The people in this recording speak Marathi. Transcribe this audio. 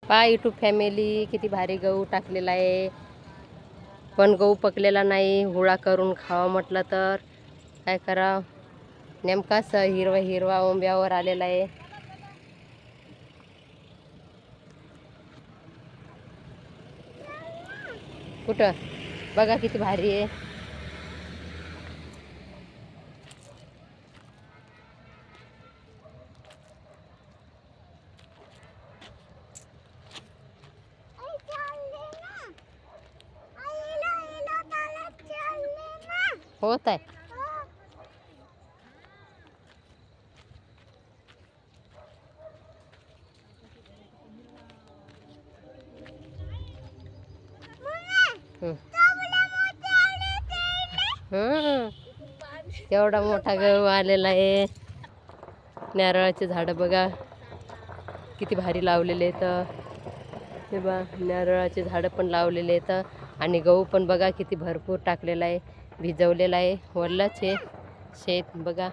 पा यूट्यूब फॅमिली किती भारी गहू टाकलेला आहे, पण गहू पकलेला नाही. हुळा करून खावा म्हटलं तर काय करावं, नेमकाच हिरवा हिरवा ओंब्यावर आलेला आहे. कुठं बघा किती भारी आहे. होत आहे. एवढा मोठा गहू आलेला आहे. नारळाचे झाडं बघा किती भारी लावलेले आहेत. हे बघा नारळाचे झाडं पण लावलेले आहेत आणि गहू पण बघा किती भरपूर टाकलेला आहे, भिजवलेला आहे. वल्लाच आहे शेत बघा.